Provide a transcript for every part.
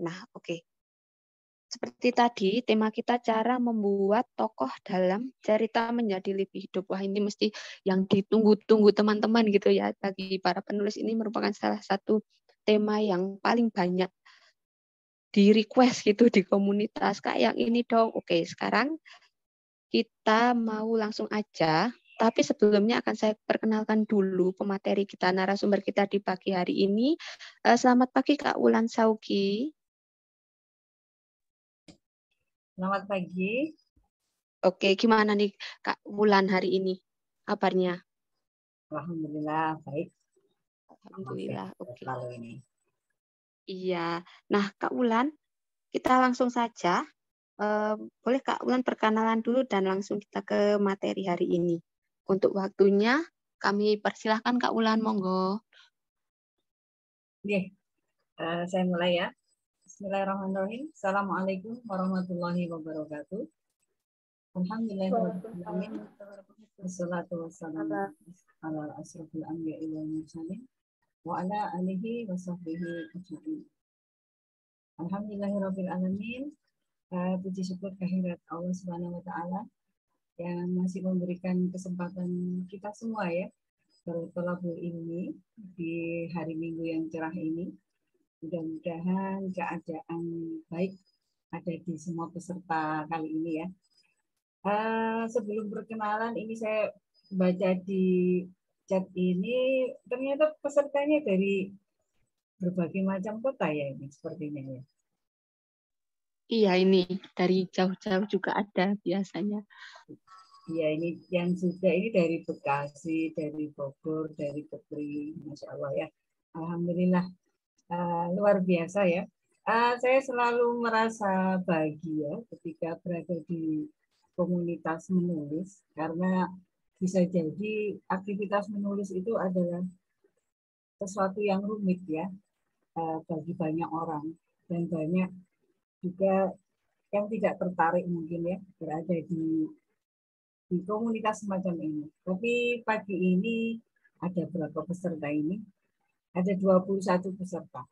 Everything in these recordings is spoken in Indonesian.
Nah, oke. Seperti tadi, tema kita cara membuat tokoh dalam cerita menjadi lebih hidup. Wah, ini mesti yang ditunggu-tunggu teman-teman gitu ya. Bagi para penulis ini merupakan salah satu tema yang paling banyak di request gitu di komunitas. Kak, yang ini dong. Oke, sekarang kita mau langsung aja. Tapi sebelumnya akan saya perkenalkan dulu pemateri kita, narasumber kita di pagi hari ini. Selamat pagi Kak Wulan Sauki. Selamat pagi. Oke, gimana nih Kak Wulan hari ini kabarnya? Alhamdulillah baik. Alhamdulillah, oke. Lalu ini. Iya. Nah, Kak Wulan, kita langsung saja. Boleh Kak Wulan perkenalan dulu dan langsung kita ke materi hari ini. Untuk waktunya, kami persilahkan Kak Wulan, monggo. Oke, saya mulai ya. Bismillahirrahmanirrahim. Assalamualaikum warahmatullahi wabarakatuh. Alhamdulillahirrahmanirrahim. Wassalatu wassalamu ala asrofil anbiya'i wal mursalin wa ala alihi wa sahbihi ajma'in. Alhamdulillahirabbil alamin. Puji syukur kehadirat Allah Subhanahu wa taala yang masih memberikan kesempatan kita semua ya bertolabul ilmi di hari Minggu yang cerah ini. Mudah-mudahan keadaan baik ada di semua peserta kali ini ya. Sebelum perkenalan ini saya baca di chat ini ternyata pesertanya dari berbagai macam kota ya ini sepertinya ya. Iya, ini dari jauh-jauh juga ada biasanya. Iya, ini yang sudah ini dari Bekasi, dari Bogor, dari Kepri, Masya Allah ya. Alhamdulillah, luar biasa ya. Saya selalu merasa bahagia ketika berada di komunitas menulis, karena bisa jadi aktivitas menulis itu adalah sesuatu yang rumit ya bagi banyak orang, dan banyak juga yang tidak tertarik mungkin ya berada di komunitas semacam ini. Tapi pagi ini ada berapa peserta ini? Ada 21 peserta.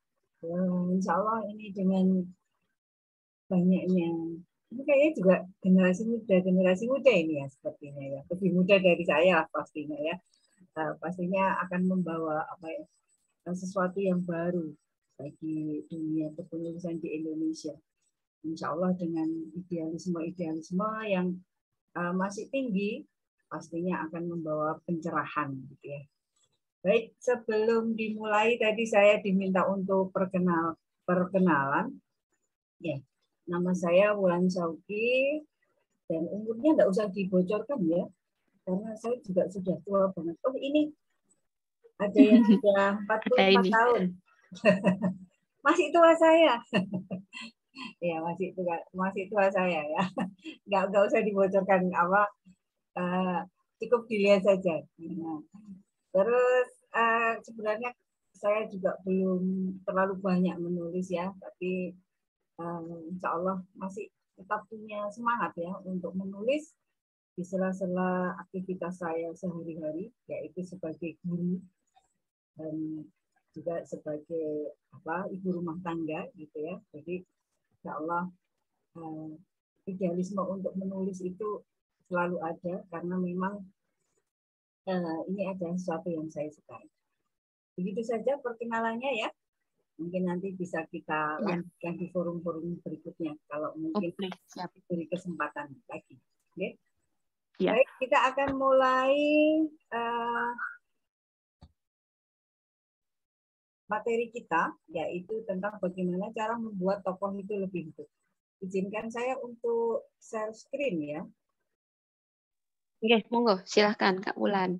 Insya Allah ini dengan banyaknya, ini kayaknya juga generasi muda ini ya sepertinya ya. Lebih muda dari saya pastinya ya. Pastinya akan membawa apa ya, sesuatu yang baru bagi dunia kepenulisan di Indonesia. Insya Allah dengan idealisme yang masih tinggi, pastinya akan membawa pencerahan gitu ya. Baik, sebelum dimulai tadi saya diminta untuk perkenalan. Ya, nama saya Wulan Sauki dan umurnya enggak usah dibocorkan ya, karena saya juga sudah tua banget. Oh, ini ada yang sudah 44 tahun. Masih tua saya. Ya, masih tua saya ya. Enggak usah dibocorkan apa, cukup dilihat saja. Nah, terus sebenarnya saya juga belum terlalu banyak menulis ya, tapi insya Allah masih tetap punya semangat ya untuk menulis di sela-sela aktivitas saya sehari-hari, yaitu sebagai guru dan juga sebagai ibu rumah tangga gitu ya. Jadi insya Allah idealisme untuk menulis itu selalu ada, karena memang ini adalah sesuatu yang saya sukai. Begitu saja perkenalannya ya. Mungkin nanti bisa kita lanjutkan di forum-forum berikutnya kalau mungkin diberi kesempatan lagi. Okay? Ya. Baik, kita akan mulai materi kita, yaitu tentang bagaimana cara membuat tokoh itu lebih hidup. Izinkan saya untuk share screen ya. Oke, monggo, silahkan Kak Wulan.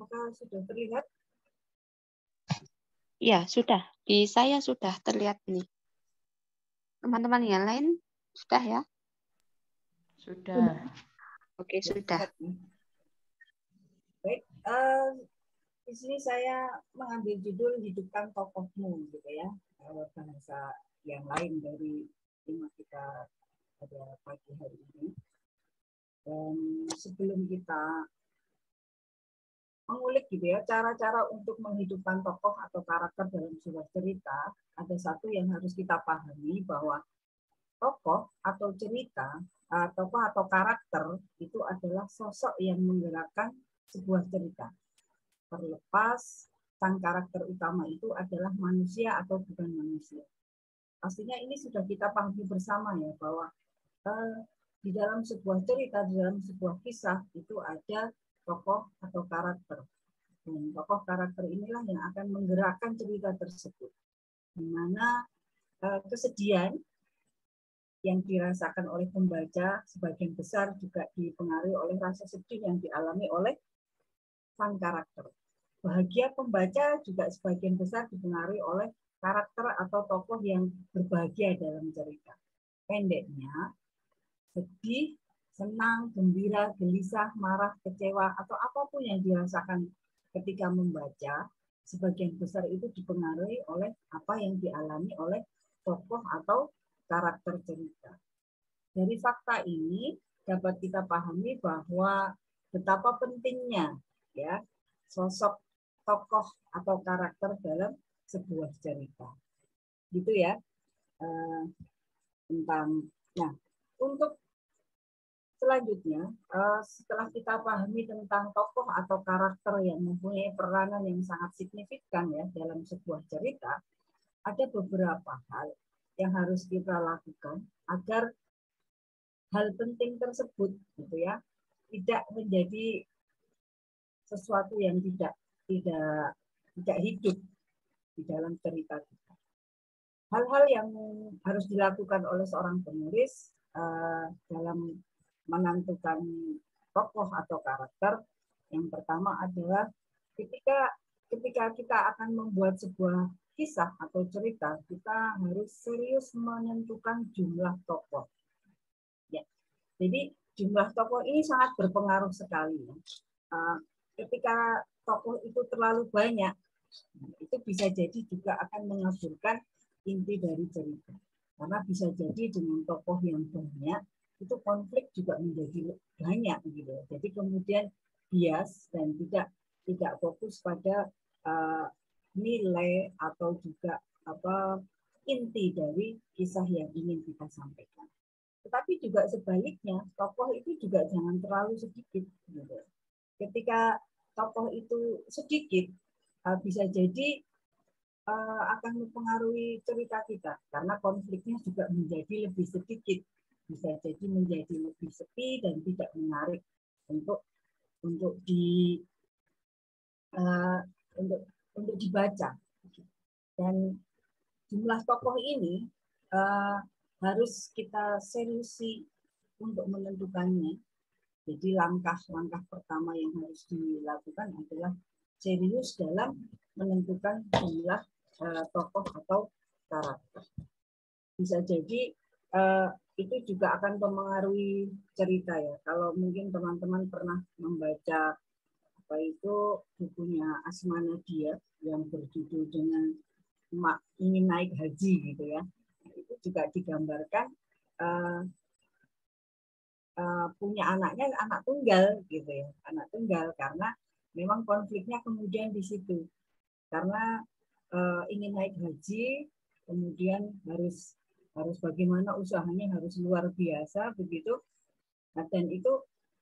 Apakah sudah terlihat? Ya, sudah. Di saya sudah terlihat nih. Teman-teman yang lain sudah ya? Sudah. Oke, sudah. Baik, di sini saya mengambil judul Hidupkan Tokohmu, gitu ya, bahasa yang lain dari tema kita pada pagi hari ini. Dan sebelum kita mengulik gitu ya cara-cara untuk menghidupkan tokoh atau karakter dalam sebuah cerita, ada satu yang harus kita pahami bahwa tokoh atau cerita, tokoh atau karakter itu adalah sosok yang menggerakkan sebuah cerita. Terlepas sang karakter utama itu adalah manusia atau bukan manusia. Pastinya ini sudah kita pahami bersama ya bahwa di dalam sebuah cerita, di dalam sebuah kisah itu ada tokoh atau karakter. Dan tokoh karakter inilah yang akan menggerakkan cerita tersebut. Di mana kesedihan yang dirasakan oleh pembaca sebagian besar juga dipengaruhi oleh rasa sedih yang dialami oleh sang karakter. Bahagia pembaca juga sebagian besar dipengaruhi oleh karakter atau tokoh yang berbahagia dalam cerita. Pendeknya, sedih, senang, gembira, gelisah, marah, kecewa, atau apapun yang dirasakan ketika membaca, sebagian besar itu dipengaruhi oleh apa yang dialami oleh tokoh atau karakter cerita. Dari fakta ini dapat kita pahami bahwa betapa pentingnya ya sosok tokoh atau karakter dalam sebuah cerita. Gitu ya. Tentang nah, untuk selanjutnya, setelah kita pahami tentang tokoh atau karakter yang mempunyai peranan yang sangat signifikan ya dalam sebuah cerita, ada beberapa hal yang harus kita lakukan agar hal penting tersebut gitu ya tidak menjadi sesuatu yang tidak hidup di dalam cerita kita. Hal-hal yang harus dilakukan oleh seorang penulis dalam menentukan tokoh atau karakter, yang pertama adalah ketika kita akan membuat sebuah kisah atau cerita, kita harus serius menentukan jumlah tokoh. Ya. Jadi jumlah tokoh ini sangat berpengaruh sekali. Ketika tokoh itu terlalu banyak, itu bisa jadi juga akan mengaburkan inti dari cerita. Karena bisa jadi dengan tokoh yang banyak, itu konflik juga menjadi banyak gitu. Jadi kemudian bias dan tidak fokus pada nilai atau juga inti dari kisah yang ingin kita sampaikan. Tetapi juga sebaliknya, tokoh itu juga jangan terlalu sedikit. Gitu. Ketika tokoh itu sedikit, bisa jadi akan mempengaruhi cerita kita karena konfliknya juga menjadi lebih sedikit, bisa jadi menjadi lebih sepi dan tidak menarik untuk dibaca. Dan jumlah tokoh ini harus kita seriusi untuk menentukannya. Jadi langkah-langkah pertama yang harus dilakukan adalah serius dalam menentukan jumlah tokoh atau karakter. Bisa jadi itu juga akan mempengaruhi cerita ya. Kalau mungkin teman-teman pernah membaca bukunya Asma Nadia yang berjudul dengan Mak Ingin Naik Haji gitu ya. Itu juga digambarkan punya anaknya anak tunggal gitu ya, anak tunggal karena memang konfliknya kemudian di situ karena ingin naik haji, kemudian harus bagaimana usahanya harus luar biasa begitu, dan itu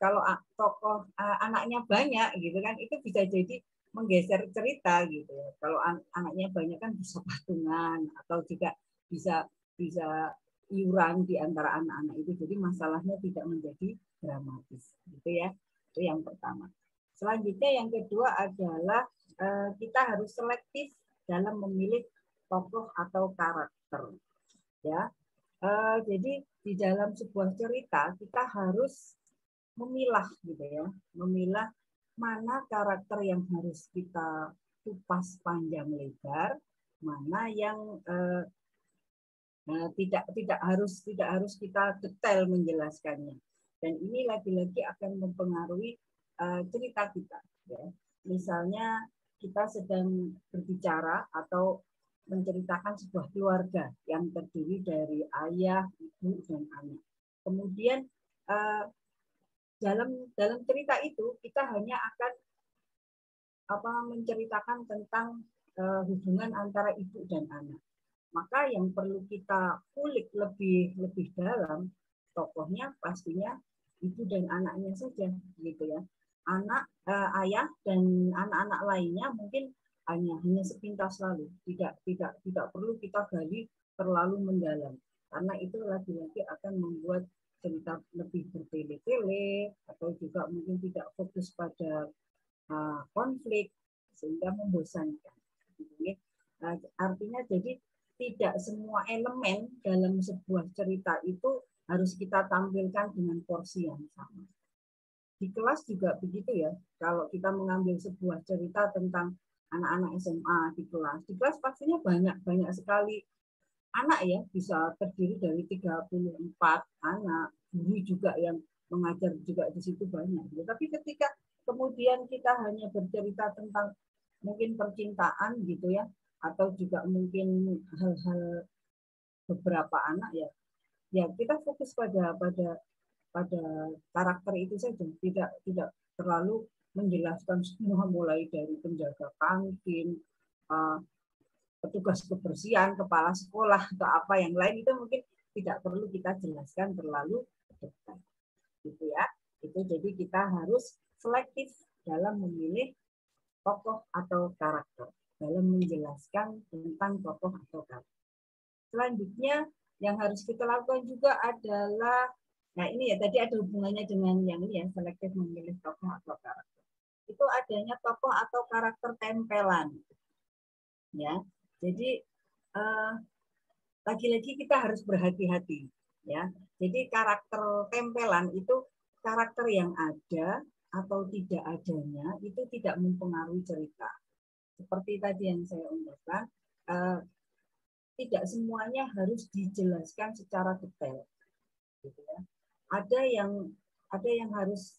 kalau tokoh anaknya banyak gitu kan itu bisa jadi menggeser cerita gitu ya. Kalau anaknya banyak kan bisa patungan atau juga bisa iuran di antara anak-anak itu, jadi masalahnya tidak menjadi dramatis gitu ya. Itu yang pertama. Selanjutnya yang kedua adalah kita harus selektif dalam memilih tokoh atau karakter ya. Jadi di dalam sebuah cerita kita harus memilah gitu ya, memilah mana karakter yang harus kita kupas panjang lebar, mana yang tidak harus kita detail menjelaskannya. Dan ini lagi-lagi akan mempengaruhi cerita kita. Ya. Misalnya kita sedang berbicara atau menceritakan sebuah keluarga yang terdiri dari ayah, ibu, dan anak. Kemudian dalam cerita itu kita hanya akan menceritakan tentang hubungan antara ibu dan anak. Maka yang perlu kita kulik lebih dalam tokohnya pastinya ibu dan anaknya saja, gitu ya. Ayah dan anak-anak lainnya mungkin hanya sepintas lalu, tidak perlu kita gali terlalu mendalam, karena itu lagi-lagi akan membuat cerita lebih bertele-tele atau juga mungkin tidak fokus pada konflik sehingga membosankan. Artinya jadi tidak semua elemen dalam sebuah cerita itu harus kita tampilkan dengan porsi yang sama. Di kelas juga begitu ya. Kalau kita mengambil sebuah cerita tentang anak-anak SMA di kelas pastinya banyak sekali anak ya, bisa terdiri dari 34 anak, guru juga yang mengajar juga di situ banyak. Tapi ketika kemudian kita hanya bercerita tentang mungkin percintaan gitu ya, atau juga mungkin hal-hal beberapa anak ya kita fokus pada karakter itu saja, tidak terlalu menjelaskan semua mulai dari penjaga kantin, petugas kebersihan, kepala sekolah atau apa yang lain itu mungkin tidak perlu kita jelaskan terlalu detail, gitu ya. Itu jadi kita harus selektif dalam memilih tokoh atau karakter, dalam menjelaskan tentang tokoh atau karakter. Selanjutnya yang harus kita lakukan juga adalah, nah ini ya tadi ada hubungannya dengan yang ini ya, selektif memilih tokoh atau karakter. Itu adanya tokoh atau karakter tempelan. Ya, jadi lagi-lagi kita harus berhati-hati. Ya, jadi karakter tempelan itu karakter yang ada atau tidak adanya itu tidak mempengaruhi cerita. Seperti tadi yang saya ungkapkan, tidak semuanya harus dijelaskan secara detail, gitu ya. Ada yang harus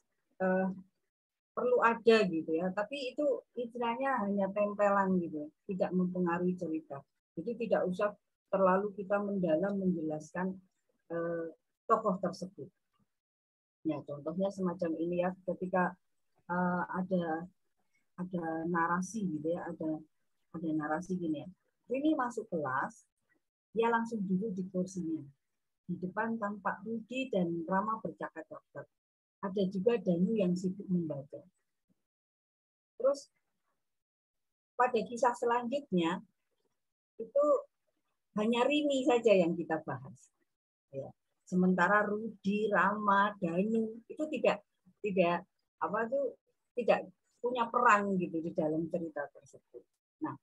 perlu ada gitu ya, tapi itu istilahnya hanya tempelan gitu, tidak mempengaruhi cerita. Jadi tidak usah terlalu kita mendalam menjelaskan tokoh tersebut. Ya contohnya semacam ini ya, ketika ada narasi gitu ya, ada narasi gini ya. Ini masuk kelas, dia langsung duduk di kursinya. Di depan tampak Rudi dan Rama bercakap-cakap. Ada juga Danu yang sibuk membaca. Terus pada kisah selanjutnya itu hanya Rini saja yang kita bahas. Ya. Sementara Rudi, Rama, Danu itu tidak punya peran gitu di dalam cerita tersebut. Nah,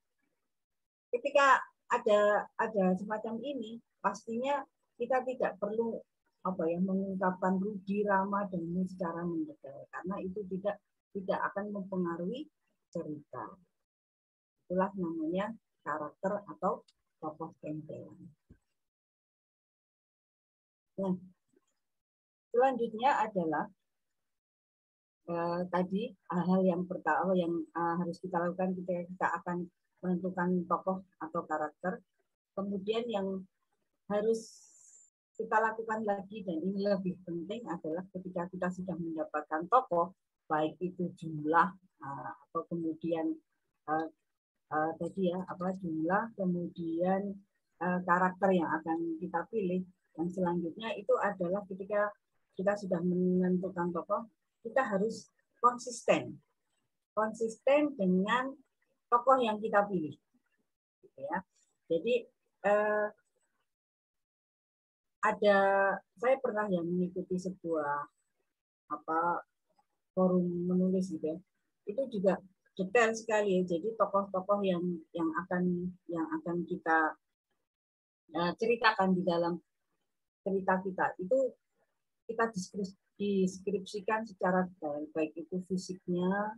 ketika ada semacam ini, pastinya kita tidak perlu mengungkapkan Rudi, Rama, dan ini secara mendetail karena itu tidak akan mempengaruhi cerita. Itulah namanya karakter atau tokoh tempelan. Nah, selanjutnya adalah tadi hal yang pertama yang harus kita lakukan ketika kita akan menentukan tokoh atau karakter. Kemudian yang harus kita lakukan lagi dan ini lebih penting adalah ketika kita sudah mendapatkan tokoh, baik itu jumlah atau kemudian jumlah, kemudian karakter yang akan kita pilih. Yang selanjutnya itu adalah ketika kita sudah menentukan tokoh, kita harus konsisten dengan tokoh yang kita pilih, gitu ya. Jadi saya pernah yang mengikuti sebuah forum menulis gitu ya. Itu juga detail sekali ya. Jadi tokoh-tokoh yang akan kita ceritakan di dalam cerita kita itu kita deskripsikan secara detail, baik itu fisiknya,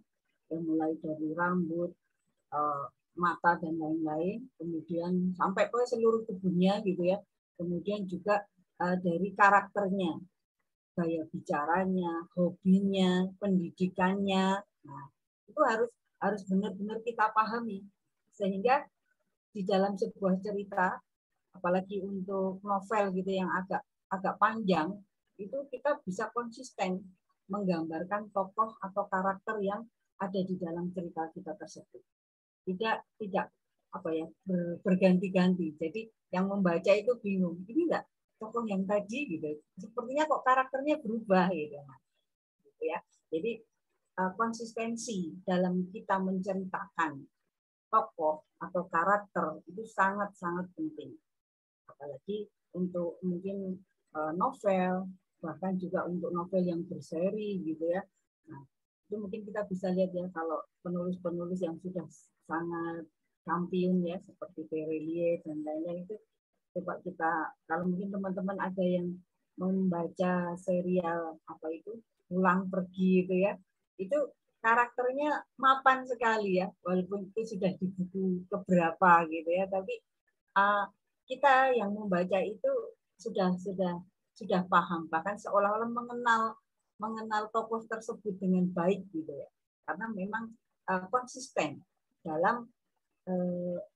yang mulai dari rambut, mata dan lain-lain, kemudian sampai ke seluruh tubuhnya gitu ya. Kemudian juga dari karakternya, gaya bicaranya, hobinya, pendidikannya. Nah, itu harus benar-benar kita pahami sehingga di dalam sebuah cerita, apalagi untuk novel gitu yang agak panjang, itu kita bisa konsisten menggambarkan tokoh atau karakter yang ada di dalam cerita kita tersebut. Tidak apa ya, berganti-ganti. Jadi yang membaca itu bingung. Ini enggak tokoh yang tadi gitu. Sepertinya kok karakternya berubah gitu. Gitu ya. Jadi konsistensi dalam kita menceritakan tokoh atau karakter itu sangat-sangat penting. Apalagi untuk mungkin novel, bahkan juga untuk novel yang berseri gitu ya. Nah, itu mungkin kita bisa lihat ya, kalau penulis-penulis yang sudah sangat kampiun ya, seperti Terelie dan lain-lain, itu coba kita, kalau mungkin teman-teman ada yang membaca serial apa itu Pulang Pergi itu ya, itu karakternya mapan sekali ya, walaupun itu sudah di buku keberapa gitu ya, tapi kita yang membaca itu sudah paham, bahkan seolah-olah mengenal tokoh tersebut dengan baik gitu ya, karena memang konsisten dalam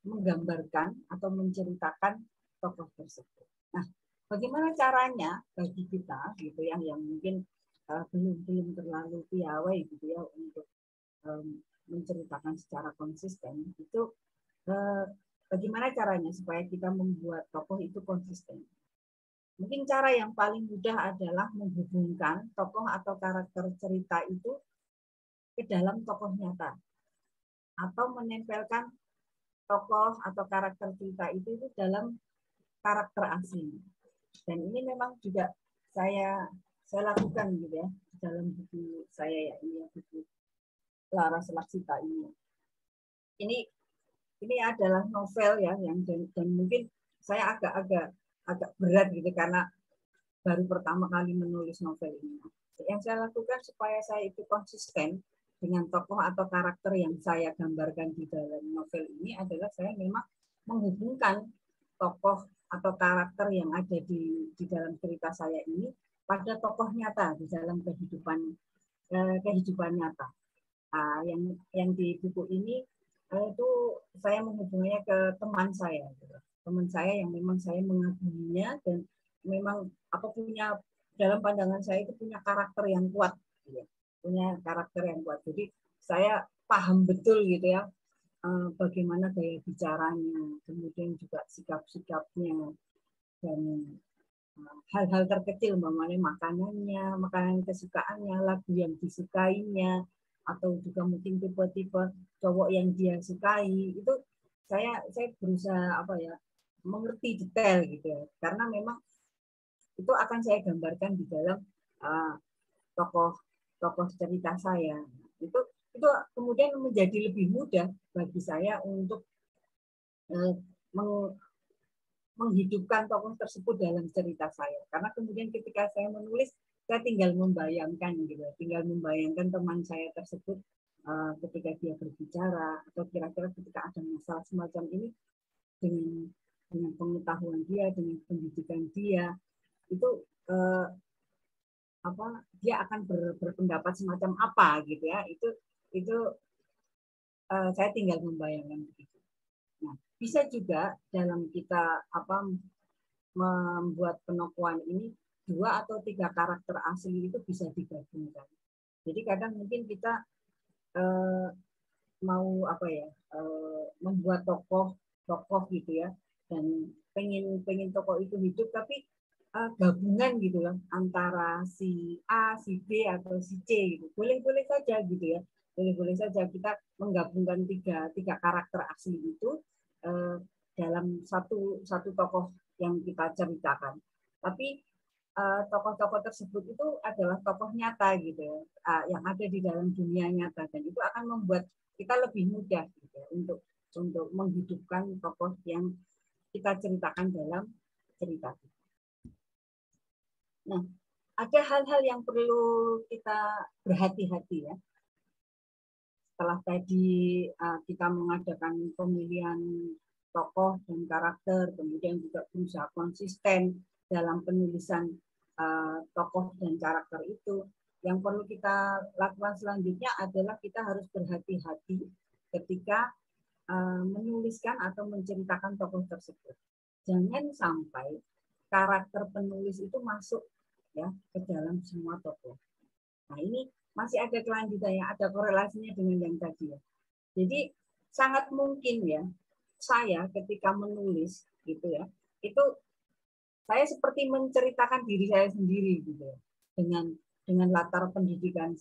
menggambarkan atau menceritakan tokoh tersebut. Nah, bagaimana caranya bagi kita gitu yang mungkin belum terlalu piawai gitu ya untuk menceritakan secara konsisten, itu bagaimana caranya supaya kita membuat tokoh itu konsisten? Mungkin cara yang paling mudah adalah menghubungkan tokoh atau karakter cerita itu ke dalam tokoh nyata, atau menempelkan tokoh atau karakter cerita itu dalam karakter asli. Dan ini memang juga saya lakukan gitu ya dalam buku saya ya, ini buku Laras Laksita ini. Ini adalah novel ya, yang dan mungkin saya agak berat gitu karena baru pertama kali menulis novel ini. Yang saya lakukan supaya saya itu konsisten dengan tokoh atau karakter yang saya gambarkan di dalam novel ini adalah saya memang menghubungkan tokoh atau karakter yang ada di dalam cerita saya ini pada tokoh nyata di dalam kehidupan nyata. Yang di buku ini itu saya menghubungnya ke teman saya yang memang saya mengaguminya dan memang punya dalam pandangan saya itu punya karakter yang kuat, Jadi saya paham betul gitu ya bagaimana gaya bicaranya, kemudian juga sikap-sikapnya dan hal-hal terkecil, makanannya, makanan kesukaannya, lagu yang disukainya, atau juga mungkin tipe-tipe cowok yang dia sukai, itu saya berusaha mengerti detail gitu ya, karena memang itu akan saya gambarkan di dalam tokoh cerita saya. Itu kemudian menjadi lebih mudah bagi saya untuk menghidupkan tokoh tersebut dalam cerita saya. Karena kemudian ketika saya menulis, saya tinggal membayangkan teman saya tersebut ketika dia berbicara, atau kira-kira ketika ada masalah semacam ini dengan pengetahuan dia, dengan pendidikan dia, itu dia akan berpendapat semacam apa gitu ya. Itu saya tinggal membayangkan begitu. Nah, bisa juga dalam kita membuat penokohan ini 2 atau 3 karakter asli itu bisa digabungkan. Jadi kadang mungkin kita mau membuat tokoh gitu ya, dan pengen tokoh itu hidup, tapi gabungan gitu ya antara si A, si B atau si C gitu. Boleh saja gitu ya. Boleh saja kita menggabungkan tiga karakter asli itu dalam satu tokoh yang kita ceritakan. Tapi tokoh-tokoh tersebut itu adalah tokoh nyata gitu ya, yang ada di dalam dunia nyata, dan itu akan membuat kita lebih mudah gitu ya, untuk menghidupkan tokoh yang kita ceritakan dalam cerita. Nah, ada hal-hal yang perlu kita berhati-hati ya. Setelah tadi kita mengadakan pemilihan tokoh dan karakter, kemudian juga berusaha konsisten dalam penulisan tokoh dan karakter itu, yang perlu kita lakukan selanjutnya adalah kita harus berhati-hati ketika menuliskan atau menceritakan tokoh tersebut. Jangan sampai karakter penulis itu masuk ya ke dalam semua tokoh. Nah, ini masih ada kelanjutannya, ada korelasinya dengan yang tadi ya. Jadi sangat mungkin ya saya ketika menulis gitu ya, itu saya seperti menceritakan diri saya sendiri gitu ya. Dengan latar pendidikan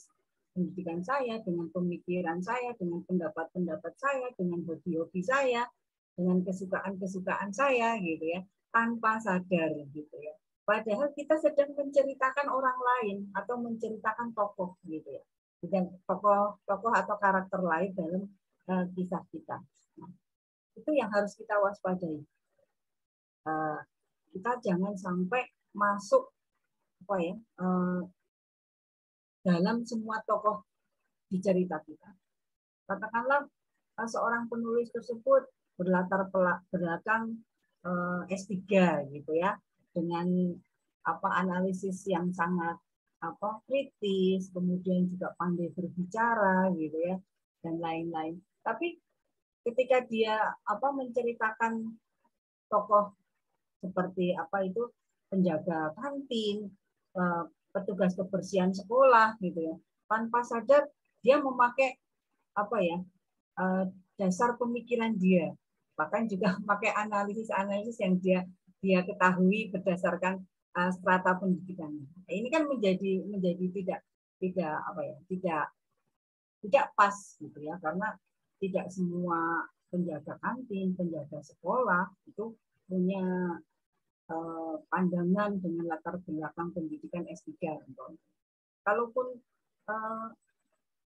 saya, dengan pemikiran saya, dengan pendapat-pendapat saya, dengan hobi-hobi saya, dengan kesukaan-kesukaan saya gitu ya, tanpa sadar gitu ya. Padahal kita sedang menceritakan orang lain atau menceritakan tokoh gitu ya. Dan tokoh atau karakter lain dalam kisah kita. Nah, itu yang harus kita waspadai. Kita jangan sampai masuk dalam semua tokoh di cerita kita. Katakanlah seorang penulis tersebut berlatar belakang S3 gitu ya, dengan analisis yang sangat kritis, kemudian juga pandai berbicara gitu ya, dan lain-lain. Tapi ketika dia menceritakan tokoh seperti penjaga kantin, petugas kebersihan sekolah gitu ya, tanpa sadar dia memakai dasar pemikiran dia, bahkan juga memakai analisis yang dia ketahui berdasarkan strata pendidikannya. Nah, ini kan menjadi tidak pas gitu ya, karena tidak semua penjaga kantin, penjaga sekolah itu punya pandangan dengan latar belakang pendidikan S3. Kalaupun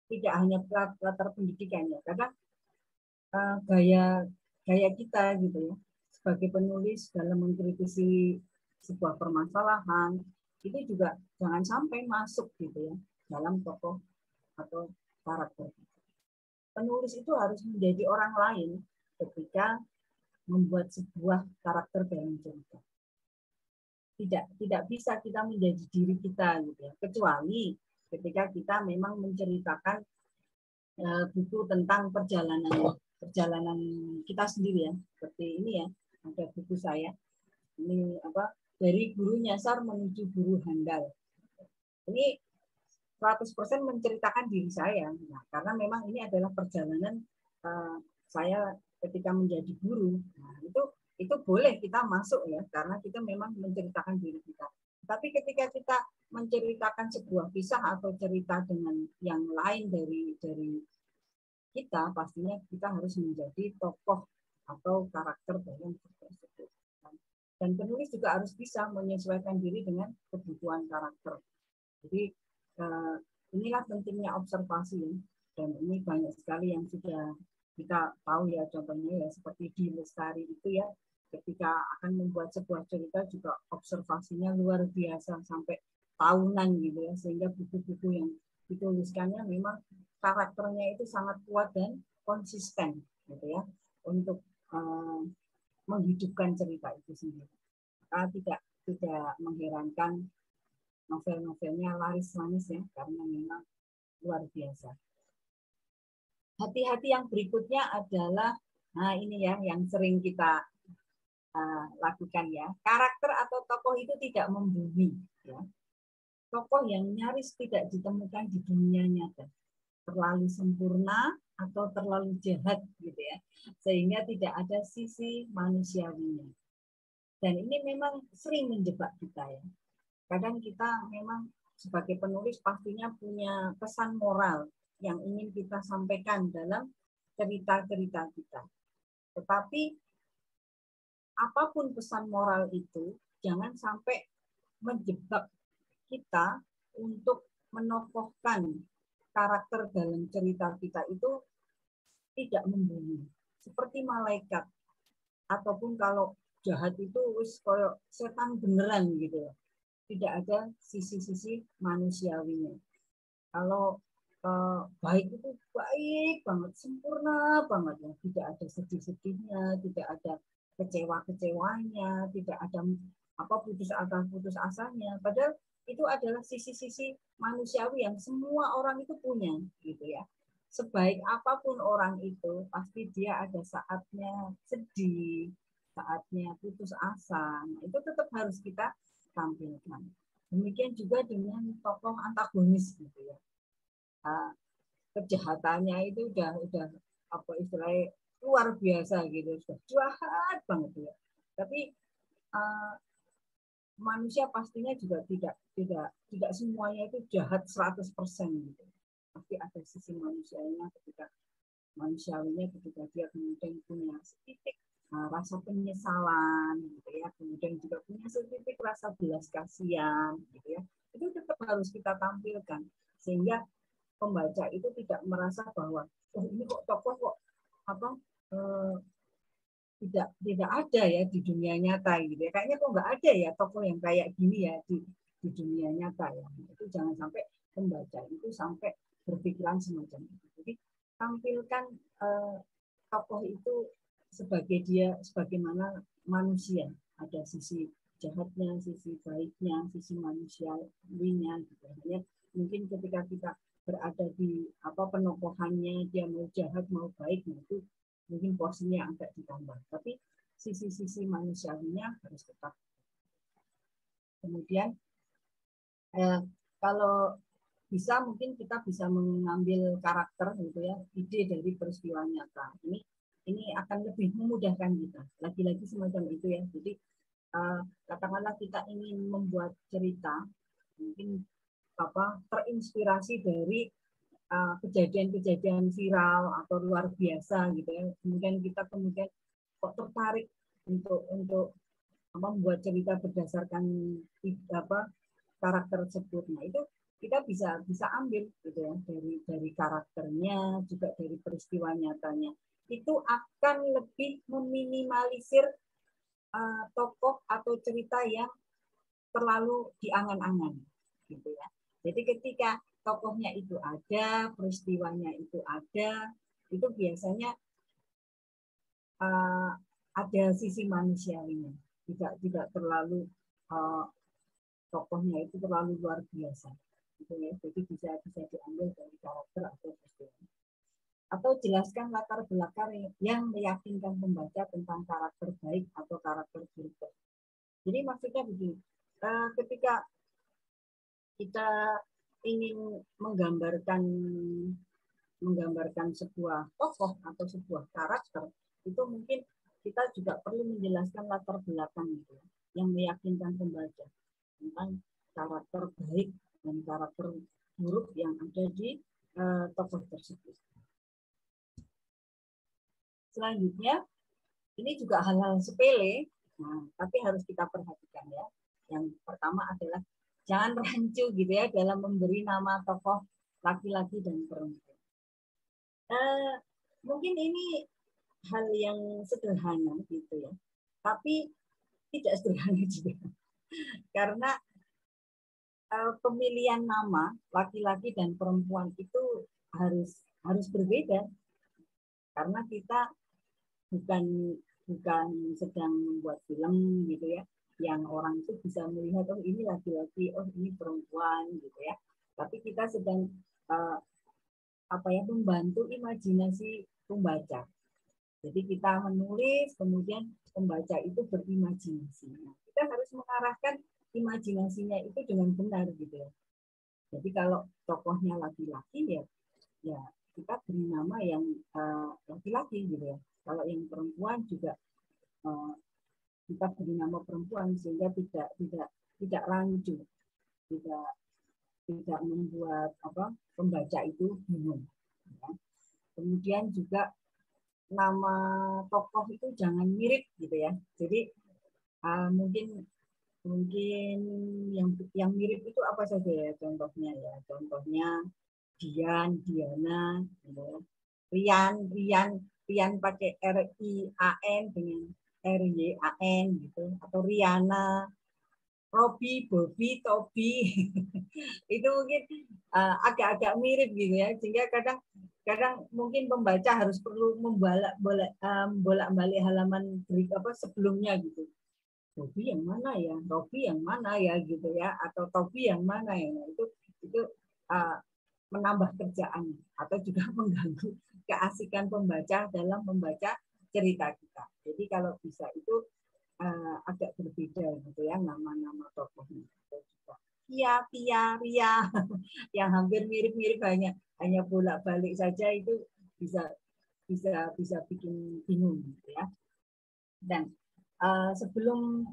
tidak hanya latar pendidikannya, kadang gaya kita gitu ya sebagai penulis dalam mengkritisi sebuah permasalahan itu juga jangan sampai masuk gitu ya dalam tokoh atau karakter. Penulis itu harus menjadi orang lain ketika membuat sebuah karakter dalam cerita. Tidak bisa kita menjadi diri kita gitu ya, kecuali ketika kita memang menceritakan buku tentang perjalanan kita sendiri ya, seperti ini ya, ada buku saya ini dari guru nyasar menuju guru handal. Ini 100% menceritakan diri saya. Nah, karena memang ini adalah perjalanan saya ketika menjadi guru. Nah, itu boleh kita masuk ya, karena kita memang menceritakan diri kita. Tapi ketika kita menceritakan sebuah kisah atau cerita dengan yang lain dari kita, pastinya kita harus menjadi tokoh atau karakter dalam cerita tersebut. Dan penulis juga harus bisa menyesuaikan diri dengan kebutuhan karakter. Jadi inilah pentingnya observasi, dan ini banyak sekali yang sudah kita tahu ya, contohnya ya seperti di Lestari itu ya, ketika akan membuat sebuah cerita juga observasinya luar biasa sampai tahunan gitu ya, sehingga buku-buku yang dituliskannya memang karakternya itu sangat kuat dan konsisten gitu ya untuk menghidupkan cerita itu sendiri. Tidak mengherankan novel-novelnya laris manis ya, karena memang luar biasa. Hati-hati yang berikutnya adalah, nah ini ya yang sering kita lakukan ya, karakter atau tokoh itu tidak membumi ya. Tokoh yang nyaris tidak ditemukan di dunia nyata, terlalu sempurna atau terlalu jahat gitu ya, sehingga tidak ada sisi manusiawinya. Dan ini memang sering menjebak kita ya. Kadang kita memang sebagai penulis pastinya punya pesan moral yang ingin kita sampaikan dalam cerita-cerita kita. Tetapi apapun pesan moral itu, jangan sampai menjebak kita untuk menokohkan karakter dalam cerita kita itu tidak membunuh. Seperti malaikat. Ataupun kalau jahat itu wis koyo setan beneran gitu. tidak ada sisi-sisi manusiawinya. Kalau baik itu baik banget, sempurna banget ya, tidak ada sedih-sedihnya, tidak ada kecewa-kecewanya, tidak ada putus asanya. Padahal itu adalah sisi-sisi manusiawi yang semua orang itu punya, gitu ya. Sebaik apapun orang itu, pasti dia ada saatnya sedih, saatnya putus asa. Nah, itu tetap harus kita tampilkan. Demikian juga dengan tokoh antagonis, gitu ya. Kejahatannya itu udah apa istilahnya luar biasa gitu, sudah jahat banget ya. Tapi manusia pastinya juga tidak semuanya itu jahat 100% gitu. Pasti ada sisi manusiawinya ketika dia kemudian punya setitik rasa penyesalan gitu ya, kemudian juga punya setitik rasa belas kasihan gitu ya. Itu tetap harus kita tampilkan sehingga pembaca itu tidak merasa bahwa ini kok tokoh kok tidak ada ya di dunia nyata gitu ya. Kayaknya kok nggak ada ya tokoh yang kayak gini ya di dunia nyata ya. Itu jangan sampai pembaca itu sampai berpikiran semacam itu. Jadi tampilkan tokoh itu sebagaimana manusia, ada sisi jahatnya, sisi baiknya, sisi manusiawinya gitu. Hanya mungkin ketika kita berada di penokohannya, dia mau jahat mau baik, nah itu mungkin porsinya agak ditambah, tapi sisi-sisi manusiawinya harus tetap. Kemudian kalau bisa mungkin kita bisa mengambil karakter gitu ya, ide dari peristiwa nyata. Ini akan lebih memudahkan kita. Lagi-lagi semacam itu ya. Jadi katakanlah kita ingin membuat cerita, mungkin terinspirasi dari kejadian-kejadian viral atau luar biasa gitu ya. Kemudian kita kok tertarik untuk membuat cerita berdasarkan karakter tersebut. Nah, itu kita bisa ambil gitu ya dari karakternya, juga dari peristiwa nyatanya. Itu akan lebih meminimalisir tokoh atau cerita yang terlalu diangan-angan gitu ya. Jadi ketika tokohnya itu ada, peristiwanya itu ada, itu biasanya ada sisi manusiawinya, tidak terlalu tokohnya itu terlalu luar biasa, gitu ya. Jadi bisa diambil dari karakter atau peristiwa. Atau jelaskan latar belakang yang meyakinkan pembaca tentang karakter baik atau karakter buruk. Jadi maksudnya begini, ketika kita ingin menggambarkan sebuah tokoh atau sebuah karakter, itu mungkin kita juga perlu menjelaskan latar belakang itu yang meyakinkan pembaca tentang karakter baik dan karakter buruk yang ada di tokoh tersebut. Selanjutnya, ini juga hal-hal sepele, tapi harus kita perhatikan ya. Yang pertama adalah jangan rancu gitu ya dalam memberi nama tokoh laki-laki dan perempuan. Mungkin ini hal yang sederhana gitu ya, tapi tidak sederhana juga karena pemilihan nama laki-laki dan perempuan itu harus berbeda karena kita bukan sedang membuat film gitu ya yang orang itu bisa melihat oh ini laki-laki, oh ini perempuan gitu ya, tapi kita sedang membantu imajinasi pembaca. Jadi kita menulis, kemudian pembaca itu berimajinasi. Nah, kita harus mengarahkan imajinasinya itu dengan benar gitu ya. Jadi kalau tokohnya laki-laki ya kita beri nama yang laki-laki gitu ya. Kalau yang perempuan juga kita beri nama perempuan sehingga tidak rancu, tidak membuat pembaca itu bingung. Ya. Kemudian juga nama tokoh itu jangan mirip gitu ya. Jadi mungkin yang mirip itu apa saja ya contohnya ya. Contohnya Dian, Diana, gitu ya. Rian pakai RIAN dengan RYAN gitu, atau Riana Robi, Bobi, Tobi. Itu mungkin agak-agak mirip gitu ya, sehingga kadang mungkin pembaca harus perlu bolak-balik halaman berita sebelumnya gitu. Bobi yang mana ya, Robi yang mana ya gitu ya, atau Tobi yang mana ya. Nah, itu menambah kerjaan atau juga mengganggu keasikan pembaca dalam membaca cerita kita. Jadi kalau bisa itu agak berbeda gitu ya nama-nama tokohnya. Pia, Pia, Ria, yang hampir mirip-mirip hanya bolak-balik saja itu bisa bikin bingung gitu ya. Dan sebelum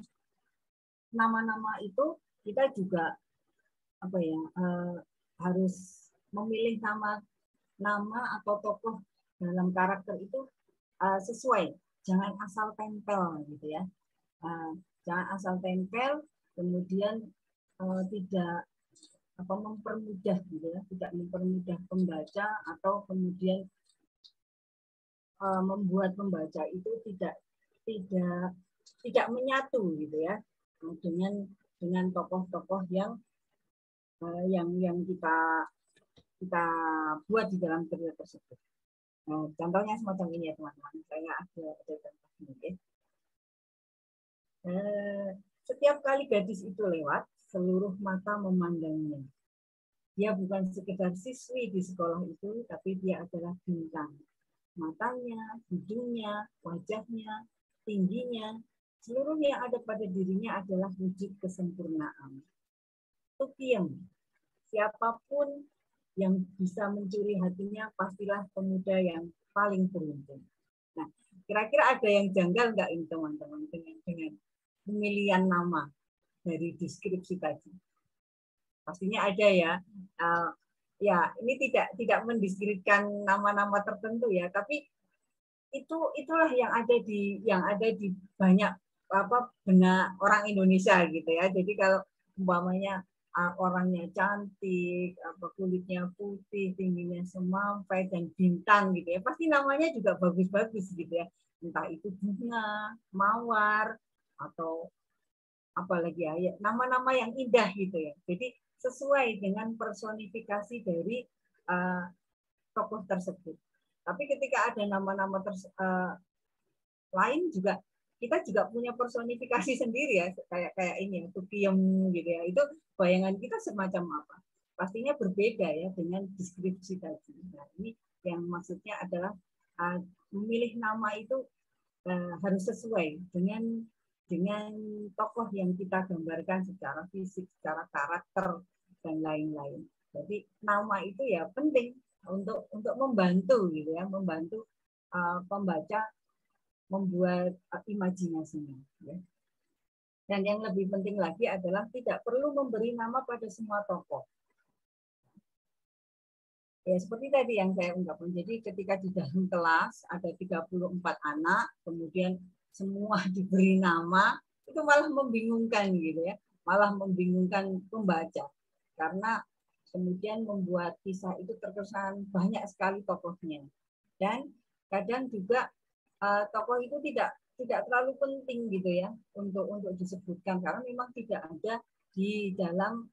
nama-nama itu kita juga harus memilih nama atau tokoh dalam karakter itu sesuai, jangan asal tempel gitu ya. Jangan asal tempel, kemudian tidak mempermudah gitu ya, tidak mempermudah pembaca atau kemudian membuat pembaca itu tidak menyatu gitu ya dengan tokoh-tokoh yang kita buat di dalam cerita tersebut. Nah, contohnya semacam ini ya teman-teman. Saya ada contohnya. Okay. Setiap kali gadis itu lewat, seluruh mata memandangnya. Dia bukan sekedar siswi di sekolah itu, tapi dia adalah bintang. Matanya, hidungnya, wajahnya, tingginya, seluruh yang ada pada dirinya adalah wujud kesempurnaan. Tukiem, siapapun yang bisa mencuri hatinya pastilah pemuda yang paling beruntung. Nah, kira-kira ada yang janggal nggak ini teman-teman dengan pemilihan nama dari deskripsi tadi? Pastinya ada ya. Ya, ini tidak mendeskripsikan nama-nama tertentu ya, tapi itulah yang ada di banyak benak orang Indonesia gitu ya. Jadi kalau umpamanya orangnya cantik, kulitnya putih, tingginya semampai dan bintang gitu ya, pasti namanya juga bagus-bagus gitu ya. Entah itu bunga, mawar, atau apalagi ya, nama-nama yang indah gitu ya. Jadi sesuai dengan personifikasi dari tokoh tersebut. Tapi ketika ada nama-nama lain juga, kita juga punya personifikasi sendiri ya, kayak ini ya, Tukiem gitu ya. Itu bayangan kita semacam apa? Pastinya berbeda ya dengan deskripsi tadi. Nah, ini yang maksudnya adalah memilih nama itu harus sesuai dengan tokoh yang kita gambarkan secara fisik, secara karakter dan lain-lain. Jadi nama itu ya penting untuk membantu gitu ya, membantu pembaca membuat imajinasinya. Ya. Dan yang lebih penting lagi adalah tidak perlu memberi nama pada semua tokoh. Ya, seperti tadi yang saya ungkapkan. Jadi ketika di dalam kelas ada 34 anak, kemudian semua diberi nama, itu malah membingungkan gitu ya. Malah membingungkan pembaca. Karena kemudian membuat kisah itu terkesan banyak sekali tokohnya. Dan kadang juga tokoh itu tidak terlalu penting gitu ya untuk disebutkan karena memang tidak ada di dalam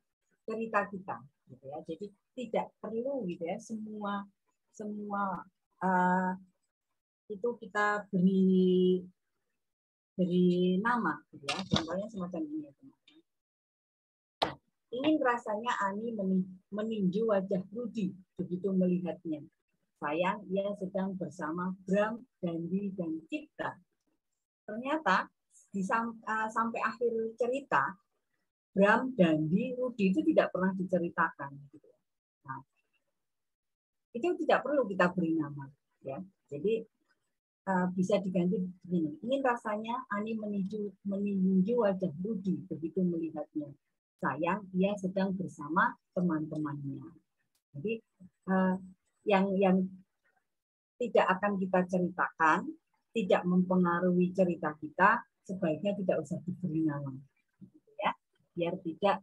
cerita kita gitu ya. Jadi tidak perlu gitu ya semua itu kita beri nama gitu ya. Contohnya semacam ini ya teman-teman. Ingin rasanya Ani meninju wajah Rudi begitu melihatnya. Sayang ia sedang bersama Bram, Dandi, dan Cipta. Ternyata sampai akhir cerita Bram, Dandi, Rudi itu tidak pernah diceritakan. Nah, itu tidak perlu kita beri nama, ya. Jadi bisa diganti begini. Ingin rasanya Ani meninju wajah Rudi begitu melihatnya. Sayang, ia sedang bersama teman-temannya. Jadi yang tidak akan kita ceritakan, tidak mempengaruhi cerita kita, sebaiknya tidak usah diberi nama, ya, biar tidak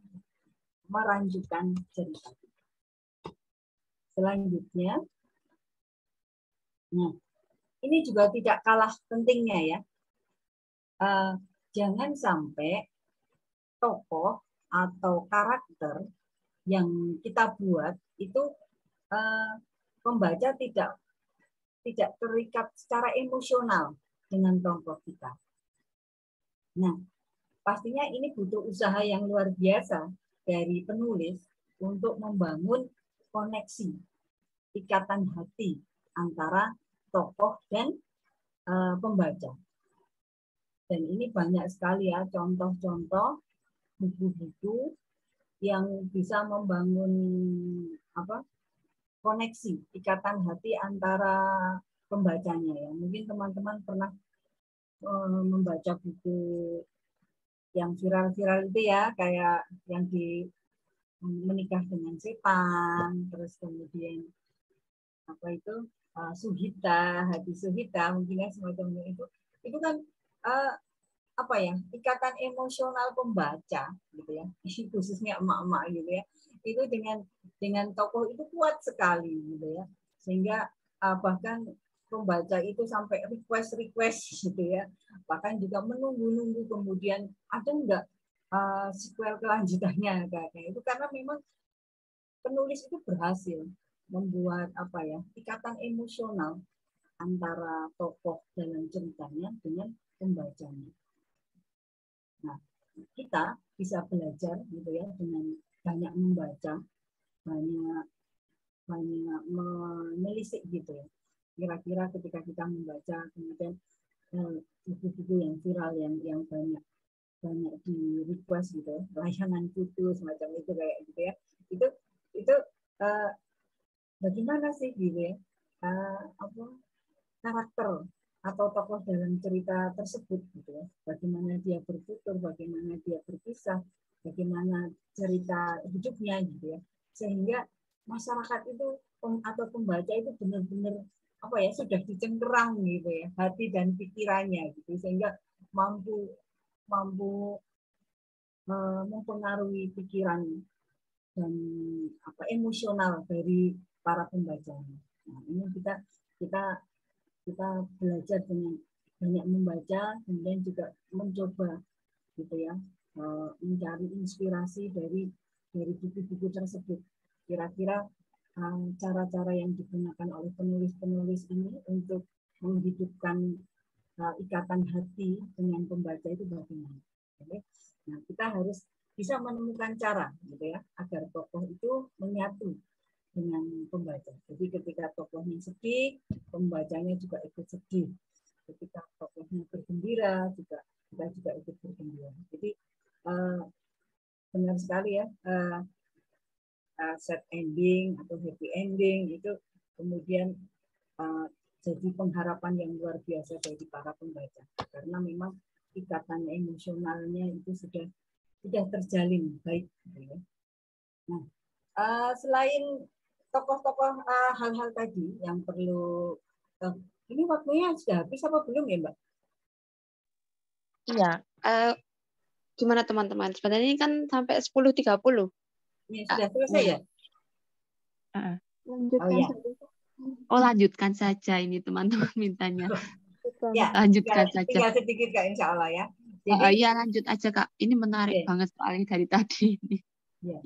meranjutkan cerita. Selanjutnya, nah, ini juga tidak kalah pentingnya ya. Jangan sampai tokoh atau karakter yang kita buat itu pembaca tidak terikat secara emosional dengan tokoh kita. Nah, pastinya ini butuh usaha yang luar biasa dari penulis untuk membangun koneksi, ikatan hati antara tokoh dan pembaca. Dan ini banyak sekali ya contoh-contoh buku-buku yang bisa membangun koneksi, ikatan hati antara pembacanya ya. Mungkin teman-teman pernah membaca buku yang viral-viral itu ya, kayak yang di Menikah dengan Setan, terus kemudian Suhita, Hati Suhita, mungkin ya semacam itu kan ikatan emosional pembaca gitu ya, khususnya emak-emak gitu ya, itu dengan tokoh itu kuat sekali gitu ya, sehingga bahkan pembaca itu sampai request gitu ya, bahkan juga menunggu kemudian ada enggak sequel kelanjutannya kayak itu, karena memang penulis itu berhasil membuat ikatan emosional antara tokoh dalam ceritanya dengan pembacanya. Nah, kita bisa belajar gitu ya dengan banyak membaca, banyak menelisik gitu ya. Kira-kira ketika kita membaca kemudian buku-buku yang viral yang banyak di request gitu, layanan putu semacam itu kayak gitu ya. Itu bagaimana sih gitu ya? Karakter atau tokoh dalam cerita tersebut gitu ya. Bagaimana dia bertutur, bagaimana dia berkisah, bagaimana cerita hidupnya gitu ya. Sehingga masyarakat itu atau pembaca itu benar-benar sudah dicengkerang gitu ya, hati dan pikirannya gitu, sehingga mampu mempengaruhi pikiran dan emosional dari para pembacanya. Nah, ini kita belajar dengan banyak membaca, kemudian juga mencoba gitu ya, mencari inspirasi dari buku-buku tersebut. Kira-kira cara-cara yang digunakan oleh penulis-penulis ini untuk menghidupkan ikatan hati dengan pembaca itu bagaimana? Oke. Nah, kita harus bisa menemukan cara gitu ya, agar tokoh itu menyatu dengan pembaca. Jadi ketika tokohnya sedih, pembacanya juga ikut sedih. Ketika tokohnya bergembira, kita juga ikut bergembira. Jadi benar sekali ya, sad ending atau happy ending itu kemudian jadi pengharapan yang luar biasa bagi para pembaca, karena memang ikatan emosionalnya itu sudah terjalin baik. Nah, selain tokoh-tokoh hal-hal tadi yang perlu, ini waktunya sudah habis apa belum ya Mbak? Iya. Gimana teman-teman? Sebenarnya ini kan sampai 10.30. Ya, sudah selesai ya? Lanjutkan saja. Lanjutkan saja ini teman-teman mintanya. Ya, lanjutkan saja. Tinggal sedikit Kak, insya Allah ya. Jadi, iya lanjut aja Kak. Ini menarik banget soalnya dari tadi.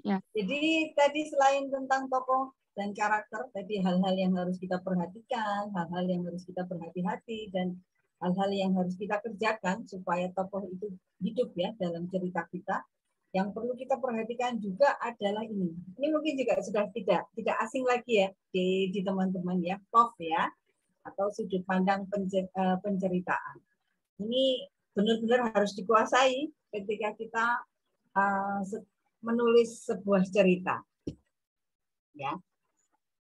Ya. Jadi tadi selain tentang tokoh dan karakter, tadi hal-hal yang harus kita perhatikan, hal-hal yang harus kita berhati-hati, dan hal-hal yang harus kita kerjakan supaya tokoh itu hidup ya dalam cerita kita. Yang perlu kita perhatikan juga adalah ini. Ini mungkin juga sudah tidak asing lagi ya di teman-teman ya, POV ya, atau sudut pandang penceritaan. Ini benar-benar harus dikuasai ketika kita menulis sebuah cerita. Ya.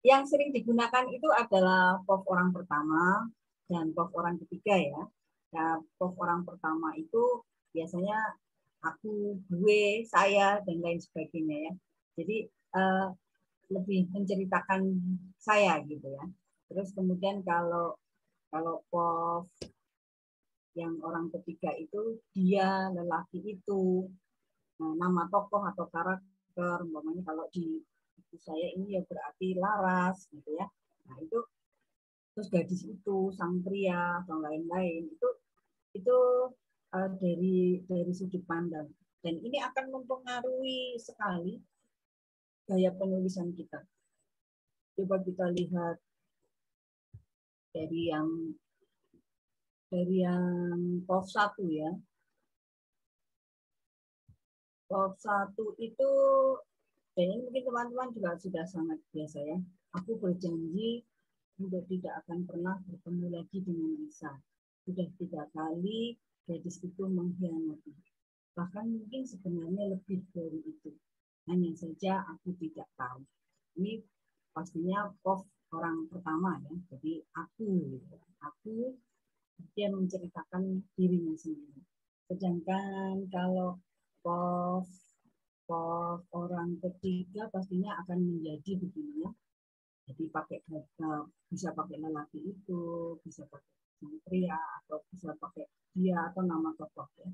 Yang sering digunakan itu adalah POV orang pertama dan POV orang ketiga ya. Nah, POV orang pertama itu biasanya aku, gue, saya, dan lain sebagainya ya. Jadi lebih menceritakan saya gitu ya. Terus kemudian kalau POV yang orang ketiga itu dia, lelaki itu, nama tokoh atau karakter, umpamanya kalau di buku saya ini ya berarti Laras gitu ya. Nah itu terus gadis itu, sang pria atau lain-lain itu dari sudut pandang Dan ini akan mempengaruhi sekali gaya penulisan kita. Coba kita lihat dari yang POV 1 ya. POV 1 itu, dan ini mungkin teman-teman juga sudah sangat biasa ya. Aku berjanji untuk tidak akan pernah bertemu lagi dengan Lisa. Sudah 3 kali gadis itu mengkhianati. Bahkan mungkin sebenarnya lebih dari itu. Hanya saja aku tidak tahu. Ini pastinya POV orang pertama ya. Jadi aku dia menceritakan dirinya sendiri. Sedangkan kalau POV orang ketiga pastinya akan menjadi begini ya. Jadi bisa pakai lelaki itu, bisa pakai pria, atau bisa pakai dia atau nama tokoh ya.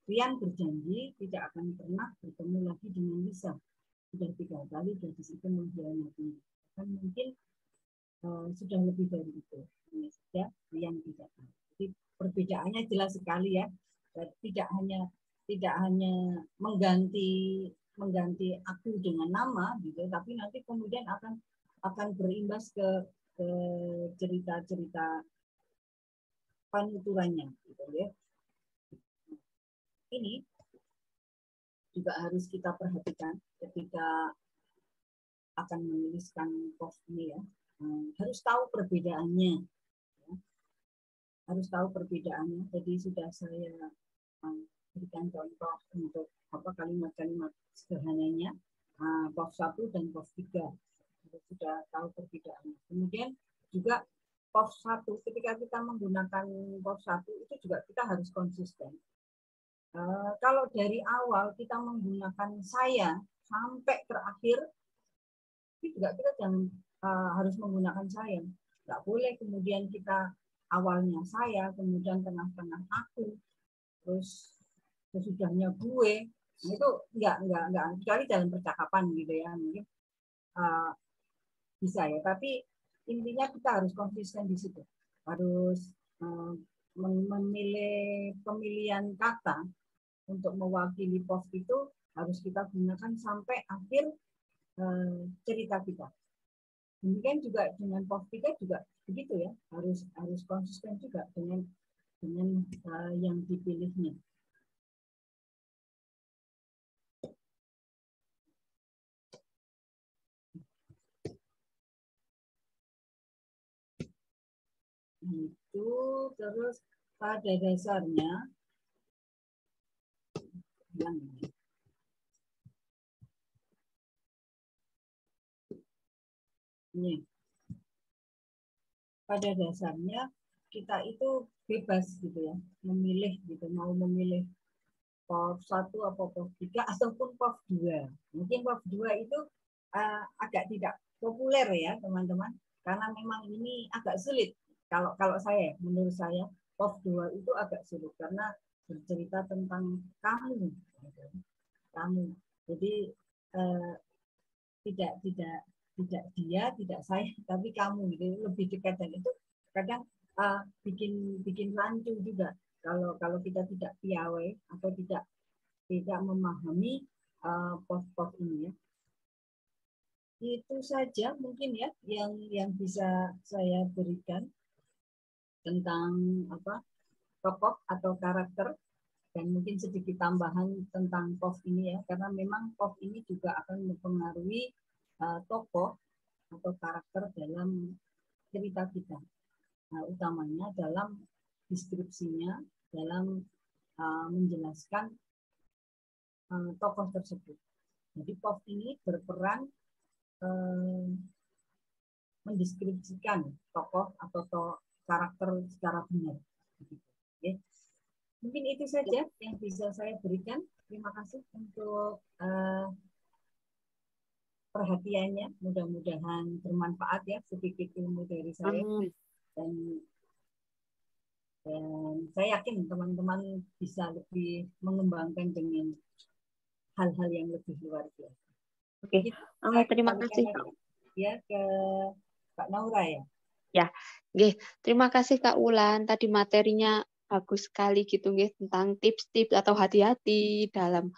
Rian berjanji tidak akan pernah bertemu lagi dengan Lisa. Sudah 3 kali gadis itu mengkhianati. Kan mungkin sudah lebih dari itu. Hanya saja Rian tidak tahu. Jadi perbedaannya jelas sekali ya. Tidak hanya mengganti aku dengan nama gitu, tapi nanti kemudian akan berimbas ke cerita-cerita penuturannya gitu ya. Ini juga harus kita perhatikan ketika akan menuliskan POV ini ya. Harus tahu perbedaannya. Ya. Harus tahu perbedaannya. Jadi sudah saya berikan contoh untuk kalimat-kalimat sederhananya. POV 1 dan POV 3. Sudah tahu perbedaannya. Kemudian juga POV 1, ketika kita menggunakan POV 1 itu juga kita harus konsisten. Kalau dari awal kita menggunakan saya sampai terakhir, itu juga kita jangan harus menggunakan saya. Nggak boleh kemudian kita awalnya saya, kemudian tengah-tengah aku, terus sesudahnya gue. Itu nggak kecuali dalam percakapan gitu ya, mungkin bisa ya. Tapi intinya kita harus konsisten di situ. Harus memilih pemilihan kata untuk mewakili POV itu harus kita gunakan sampai akhir cerita kita. Demikian juga dengan POV 3 juga begitu ya, harus konsisten juga dengan yang dipilihnya. Itu terus pada dasarnya ini pada dasarnya kita itu bebas gitu ya, memilih gitu, mau memilih POV 1 atau POV 3 ataupun POV 2. Mungkin POV 2 itu agak tidak populer ya teman-teman, karena memang ini agak sulit. Kalau saya, menurut saya POV 2 itu agak sulit karena bercerita tentang kamu. Jadi tidak dia, tidak saya, tapi kamu gitu, lebih dekat. Dan itu kadang bikin rancu juga kalau kita tidak piawai atau tidak memahami POV ini ya. Itu saja mungkin ya yang bisa saya berikan tentang tokoh atau karakter, dan mungkin sedikit tambahan tentang POV ini ya, karena memang POV ini juga akan mempengaruhi tokoh atau karakter dalam cerita kita. Utamanya dalam deskripsinya, dalam menjelaskan tokoh tersebut. Jadi POV ini berperan mendeskripsikan tokoh atau karakter secara benar. Oke. Mungkin itu saja yang bisa saya berikan. Terima kasih untuk perhatiannya. Mudah-mudahan bermanfaat ya, sedikit ilmu dari saya. Dan saya yakin teman-teman bisa lebih mengembangkan dengan hal-hal yang lebih luar biasa. Oke, terima kasih. Ya, ke Kak Naura ya. Ya, terima kasih Kak Wulan. Tadi materinya bagus sekali gitu nggih, tentang tips-tips atau hati-hati dalam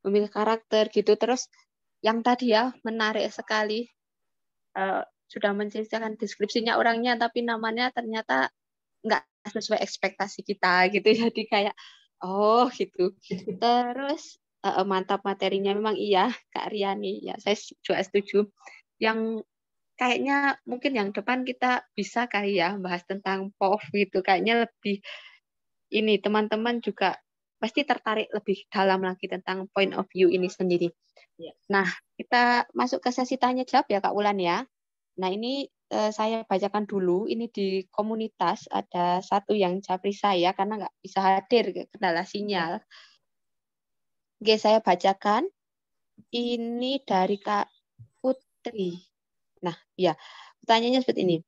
memilih karakter gitu. Terus yang tadi ya menarik sekali, sudah menceritakan deskripsinya orangnya tapi namanya ternyata nggak sesuai ekspektasi kita gitu. Jadi kayak oh gitu. Terus mantap materinya memang iya Kak Riani ya, saya juga setuju. Yang kayaknya mungkin yang depan kita bisa kali ya bahas tentang POV gitu. Kayaknya lebih ini teman-teman juga pasti tertarik lebih dalam lagi tentang point of view ini sendiri. Ya. Nah, kita masuk ke sesi tanya jawab ya Kak Wulan ya. Nah, ini saya bacakan dulu. Ini di komunitas ada satu yang japri saya karena nggak bisa hadir kendala sinyal. Oke, saya bacakan. Ini dari Kak Putri. Nah, ya, pertanyaannya seperti ini.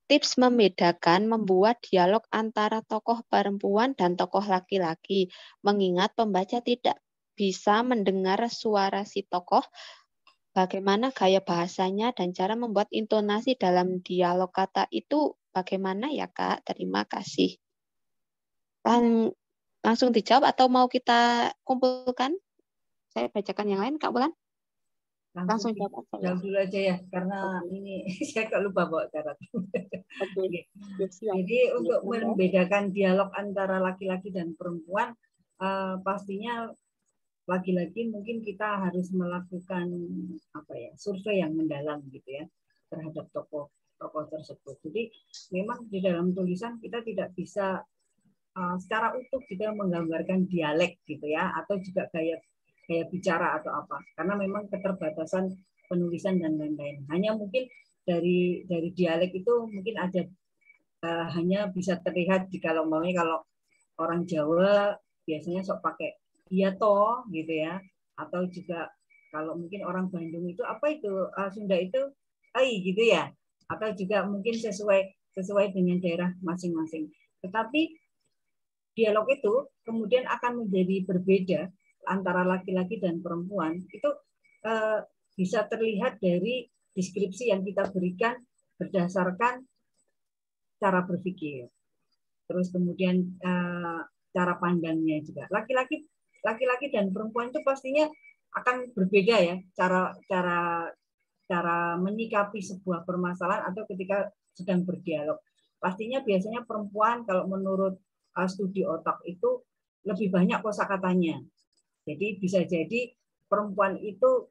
Tips membedakan membuat dialog antara tokoh perempuan dan tokoh laki-laki, mengingat pembaca tidak bisa mendengar suara si tokoh, bagaimana gaya bahasanya dan cara membuat intonasi dalam dialog kata itu bagaimana ya Kak? Terima kasih. Langsung dijawab atau mau kita kumpulkan? Saya bacakan yang lain Kak Bulan. Langsung jawab aja ya. Jawab dulu aja ya, karena ini saya kok lupa bawa catat. Oke. Jadi untuk membedakan dialog antara laki-laki dan perempuan, pastinya lagi-lagi mungkin kita harus melakukan survei yang mendalam gitu ya terhadap tokoh tersebut. Jadi memang di dalam tulisan kita tidak bisa secara utuh kita menggambarkan dialek gitu ya, atau juga gaya bicara atau apa, karena memang keterbatasan penulisan dan lain-lain. Hanya mungkin dari dialek itu mungkin ada hanya bisa terlihat kalau orang Jawa biasanya sok pakai iya toh gitu ya, atau juga kalau mungkin orang Bandung itu apa itu Sunda itu ai gitu ya, atau juga mungkin sesuai dengan daerah masing-masing. Tetapi dialog itu kemudian akan menjadi berbeda antara laki-laki dan perempuan. Itu bisa terlihat dari deskripsi yang kita berikan berdasarkan cara berpikir. Terus kemudian cara pandangnya juga. Laki-laki dan perempuan itu pastinya akan berbeda ya cara menyikapi sebuah permasalahan atau ketika sedang berdialog. Pastinya biasanya perempuan kalau menurut studi otak itu lebih banyak kosakatanya. Jadi bisa jadi perempuan itu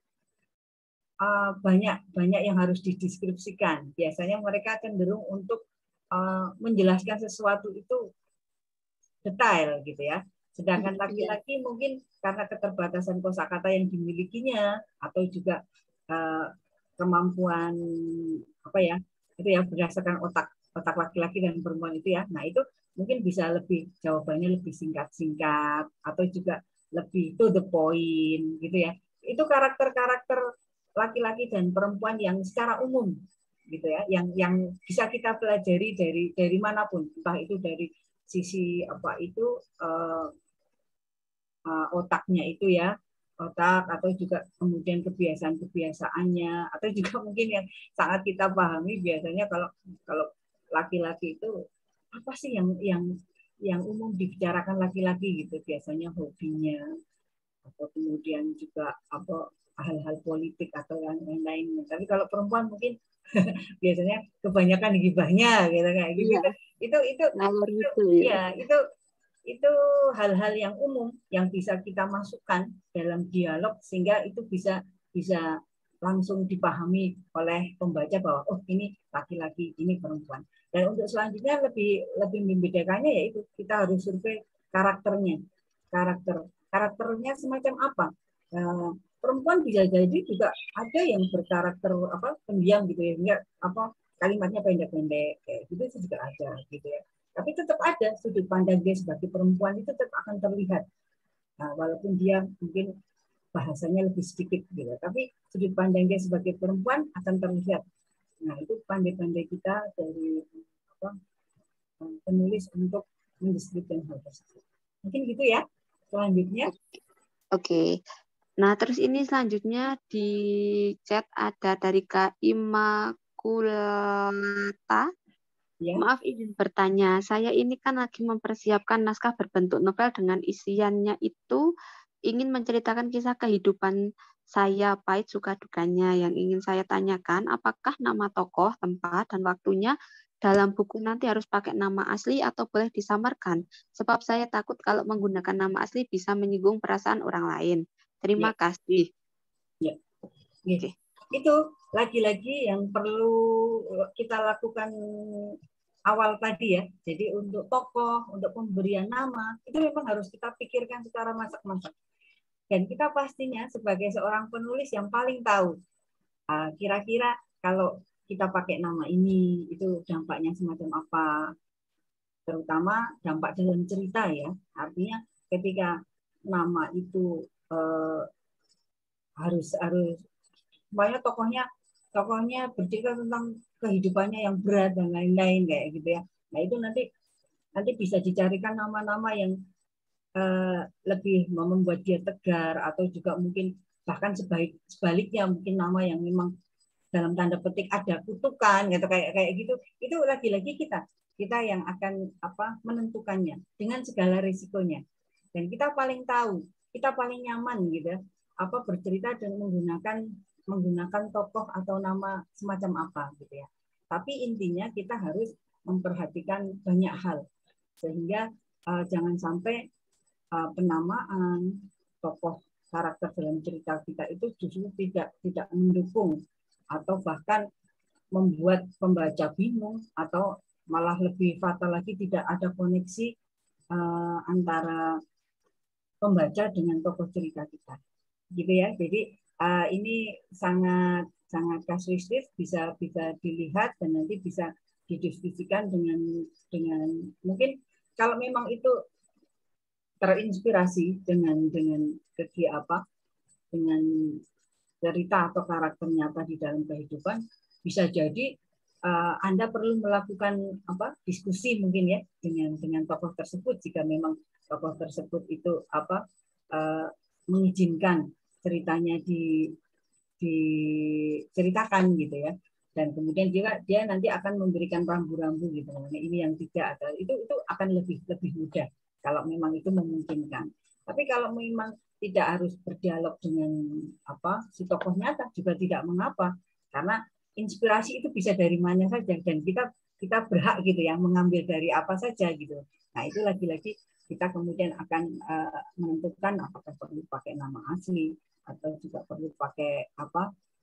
banyak yang harus dideskripsikan. Biasanya mereka cenderung untuk menjelaskan sesuatu itu detail gitu ya. Sedangkan laki-laki mungkin karena keterbatasan kosakata yang dimilikinya atau juga kemampuan itu ya berdasarkan otak laki-laki dan perempuan itu ya. Nah itu mungkin bisa jawabannya lebih singkat-singkat atau juga lebih to the point gitu ya. Itu karakter-karakter laki-laki dan perempuan yang secara umum gitu ya, yang bisa kita pelajari dari manapun, entah itu dari sisi otaknya itu ya, otak, atau juga kemudian kebiasaannya, atau juga mungkin yang sangat kita pahami biasanya kalau laki-laki itu apa sih yang umum dibicarakan laki-laki gitu, biasanya hobinya atau kemudian juga hal-hal politik atau yang lain-lain. Tapi kalau perempuan mungkin biasanya kebanyakan gibahnya gitu kayak gitu. Ya. Itu hal-hal yang umum yang bisa kita masukkan dalam dialog sehingga itu bisa langsung dipahami oleh pembaca bahwa oh ini laki-laki, ini perempuan. Dan untuk selanjutnya lebih membedakannya yaitu kita harus survei karakternya semacam apa. Perempuan bisa jadi juga ada yang berkarakter pendiam gitu ya, enggak kalimatnya pendek-pendek kayak gitu juga ada gitu ya. Tapi tetap ada sudut pandang dia sebagai perempuan itu tetap akan terlihat. Nah, walaupun dia mungkin bahasanya lebih sedikit gitu, tapi sudut pandang dia sebagai perempuan akan terlihat. Nah, itu pandai-pandai kita dari penulis untuk mendeskripsikan hal tersebut. Mungkin gitu ya. Selanjutnya. Oke. Nah, terus ini selanjutnya di chat ada dari Kak Imakulata. Ya. Maaf izin bertanya, saya ini kan lagi mempersiapkan naskah berbentuk novel dengan isiannya itu ingin menceritakan kisah kehidupan saya, pahit suka dukanya. Yang ingin saya tanyakan, apakah nama tokoh, tempat, dan waktunya dalam buku nanti harus pakai nama asli atau boleh disamarkan? Sebab saya takut kalau menggunakan nama asli bisa menyinggung perasaan orang lain. Terima Ya. kasih. Ya. Oke. Itu lagi-lagi yang perlu kita lakukan awal tadi ya. Jadi untuk tokoh, untuk pemberian nama, itu memang harus kita pikirkan secara masak-masak. Dan kita pastinya sebagai seorang penulis yang paling tahu kira-kira kalau kita pakai nama ini itu dampaknya semacam apa, terutama dampak dalam cerita ya. Artinya ketika nama itu harus supaya tokohnya bercerita tentang kehidupannya yang berat dan lain-lain kayak gitu ya. Nah itu nanti bisa dicarikan nama-nama yang lebih membuat dia tegar, atau juga mungkin bahkan sebaliknya mungkin nama yang memang dalam tanda petik ada kutukan gitu, kayak gitu. Itu lagi-lagi kita yang akan menentukannya dengan segala risikonya. Dan kita paling tahu, kita paling nyaman gitu bercerita dan menggunakan tokoh atau nama semacam apa gitu ya. Tapi intinya kita harus memperhatikan banyak hal sehingga jangan sampai penamaan tokoh karakter dalam cerita kita itu justru tidak mendukung atau bahkan membuat pembaca bingung, atau malah lebih fatal lagi tidak ada koneksi antara pembaca dengan tokoh cerita kita, gitu ya. Jadi ini sangat sangat kasuistis, bisa dilihat dan nanti bisa didiskusikan dengan mungkin kalau memang itu terinspirasi dengan dengan cerita atau karakter nyata di dalam kehidupan, bisa jadi Anda perlu melakukan diskusi mungkin ya dengan tokoh tersebut jika memang tokoh tersebut itu mengizinkan ceritanya diceritakan gitu ya. Dan kemudian juga dia nanti akan memberikan rambu-rambu gitu. Nah, ini yang tidak ada, itu akan lebih mudah kalau memang itu memungkinkan. Tapi kalau memang tidak harus berdialog dengan si tokoh nyata juga tidak mengapa, karena inspirasi itu bisa dari mana saja dan kita berhak gitu ya mengambil dari apa saja gitu. Nah itu lagi-lagi kita kemudian akan menentukan apakah perlu pakai nama asli atau juga perlu pakai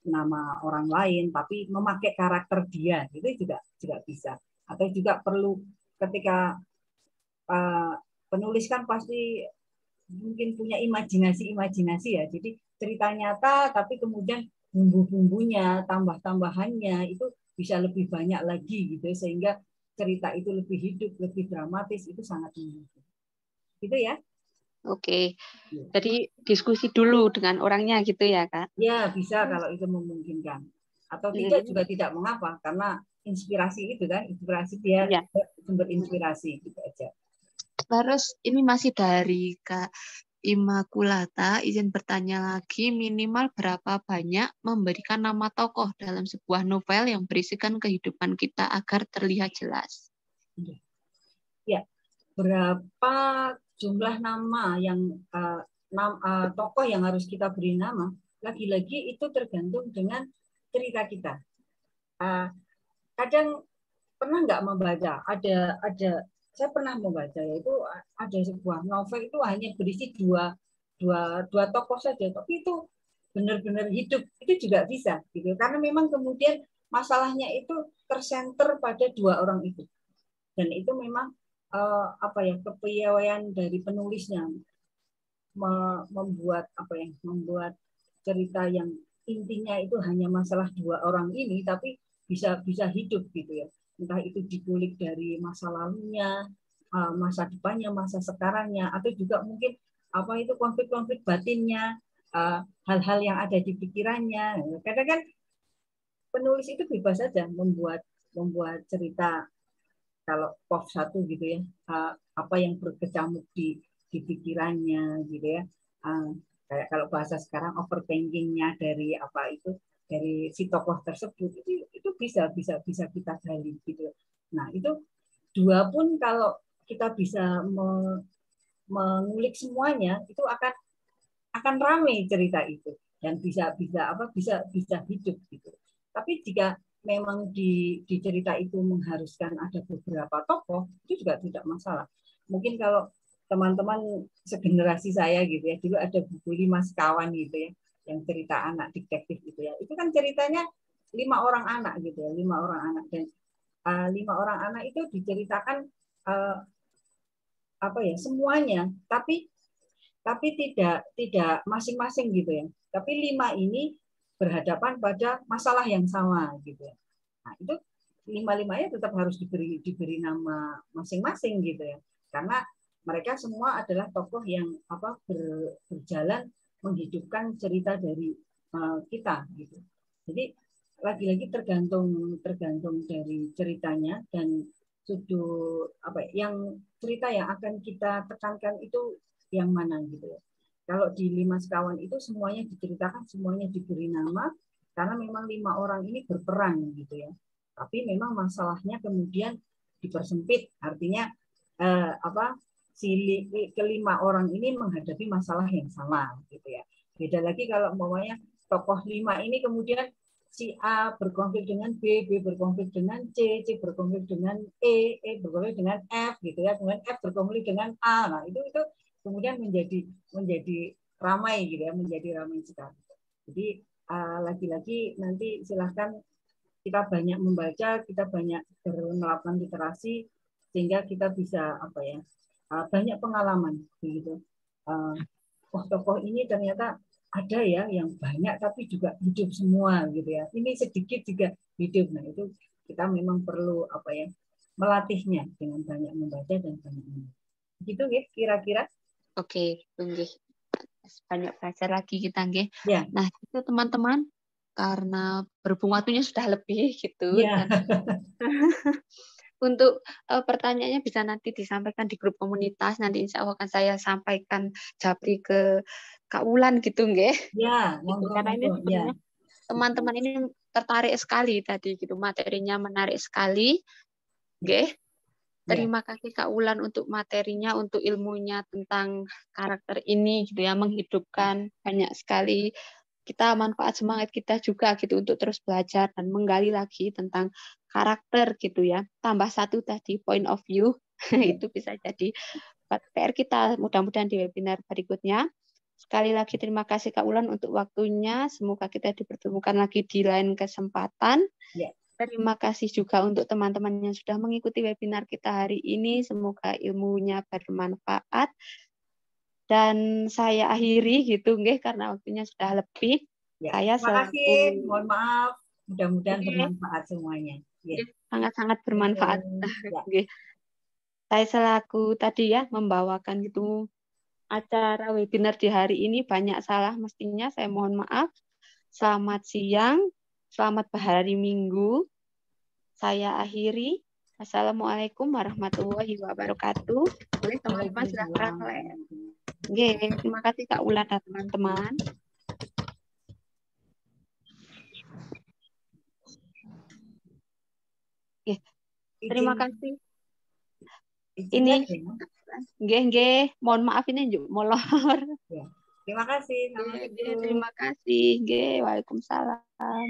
nama orang lain tapi memakai karakter dia, itu juga bisa. Atau juga perlu ketika penulis kan pasti mungkin punya imajinasi ya. Jadi cerita nyata tapi kemudian bumbu-bumbunya, tambah-tambahannya itu bisa lebih banyak lagi gitu sehingga cerita itu lebih hidup, lebih dramatis, itu sangat mungkin. Gitu ya. Oke. Jadi diskusi dulu dengan orangnya gitu ya, Kak? Ya, bisa kalau itu memungkinkan. Atau tidak juga tidak mengapa karena inspirasi itu kan, inspirasi dia ya. Sumber inspirasi gitu aja. Terus ini masih dari Kak Immaculata, izin bertanya lagi, minimal berapa banyak memberikan nama tokoh dalam sebuah novel yang berisikan kehidupan kita agar terlihat jelas? Ya, berapa jumlah nama yang tokoh yang harus kita beri nama? Lagi-lagi itu tergantung dengan cerita kita. Kadang pernah nggak membaca? Saya pernah membaca, yaitu ada sebuah novel itu hanya berisi dua tokoh saja, tapi itu benar-benar hidup, itu juga bisa gitu, karena memang kemudian masalahnya itu tersenter pada dua orang itu, dan itu memang kepiawaian dari penulisnya membuat cerita yang intinya itu hanya masalah dua orang ini, tapi bisa hidup gitu ya, entah itu dikulik dari masa lalunya, masa depannya, masa sekarangnya, atau juga mungkin konflik-konflik batinnya, hal-hal yang ada di pikirannya. Kadang kan penulis itu bebas saja membuat cerita, kalau pop satu gitu ya, apa yang berkecamuk di pikirannya gitu ya, kayak kalau bahasa sekarang overthinkingnya dari dari si tokoh tersebut, itu bisa kita gali gitu. Nah, itu dua pun kalau kita bisa mengulik semuanya, itu akan ramai cerita itu dan bisa hidup gitu. Tapi jika memang di cerita itu mengharuskan ada beberapa tokoh, itu juga tidak masalah. Mungkin kalau teman-teman segenerasi saya gitu ya, dulu ada buku 5 sekawan gitu ya, yang cerita anak detektif gitu ya. Itu kan ceritanya 5 orang anak gitu ya, 5 orang anak, dan 5 orang anak itu diceritakan semuanya, tapi tidak masing-masing gitu ya. Tapi 5 ini berhadapan pada masalah yang sama gitu ya. Nah, itu 5-5-nya tetap harus diberi nama masing-masing gitu ya. Karena mereka semua adalah tokoh yang berjalan menghidupkan cerita dari kita gitu. Jadi lagi-lagi tergantung dari ceritanya dan sudut yang cerita yang akan kita tekankan itu yang mana gitu ya. Kalau di 5 sekawan itu semuanya diceritakan, semuanya diberi nama karena memang 5 orang ini berperan gitu ya. Tapi memang masalahnya kemudian dipersempit, artinya kelima orang ini menghadapi masalah yang sama gitu ya. Beda lagi kalau umpamanya tokoh 5 ini kemudian si A berkonflik dengan B, B berkonflik dengan C, C berkonflik dengan E, E berkonflik dengan F gitu ya, kemudian F berkonflik dengan A. Nah, itu kemudian menjadi ramai gitu ya, menjadi ramai sekali. Jadi lagi-lagi nanti silahkan kita banyak membaca, kita banyak melakukan literasi sehingga kita bisa banyak pengalaman begitu. Tokoh ini ternyata ada ya yang banyak tapi juga hidup semua gitu ya. Ini sedikit juga hidup. Nah, itu kita memang perlu melatihnya dengan banyak membaca dan banyak membaca. Gitu ya kira-kira. Oke, nggih. Banyak belajar lagi kita nggih. Ya. Nah, itu teman-teman karena berhubung waktunya sudah lebih gitu ya. dan untuk pertanyaannya bisa nanti disampaikan di grup komunitas, nanti insya Allah akan saya sampaikan japri ke Kak Wulan gitu nggih. Ya, gitu. Karena ini sebenarnya teman-teman ini tertarik sekali tadi gitu, materinya menarik sekali. Nggih. Terima kasih Kak Wulan untuk materinya, untuk ilmunya tentang karakter ini gitu ya, menghidupkan banyak sekali. Kita manfaat semangat kita juga gitu untuk terus belajar dan menggali lagi tentang karakter gitu ya. Tambah satu tadi point of view itu bisa jadi PR kita mudah-mudahan di webinar berikutnya. Sekali lagi terima kasih Kak Wulan untuk waktunya. Semoga kita dipertemukan lagi di lain kesempatan. Ya. Terima kasih juga untuk teman-teman yang sudah mengikuti webinar kita hari ini. Semoga ilmunya bermanfaat. Dan saya akhiri gitu nggih karena waktunya sudah lebih. Ya. Saya Terima kasih. Mohon maaf. Mudah-mudahan bermanfaat semuanya. Ya. Sangat-sangat bermanfaat. Ya. Saya selaku tadi ya membawakan gitu acara webinar di hari ini banyak salah mestinya. Saya mohon maaf. Selamat siang. Selamat berhari Minggu. Saya akhiri. Assalamualaikum warahmatullahi wabarakatuh. Boleh teman-teman silakan. Terima kasih Kak Wulan dan teman-teman. Terima kasih. Ini nggih, mohon maaf ini molor. Ya. Terima kasih. Terima kasih. Waalaikumsalam.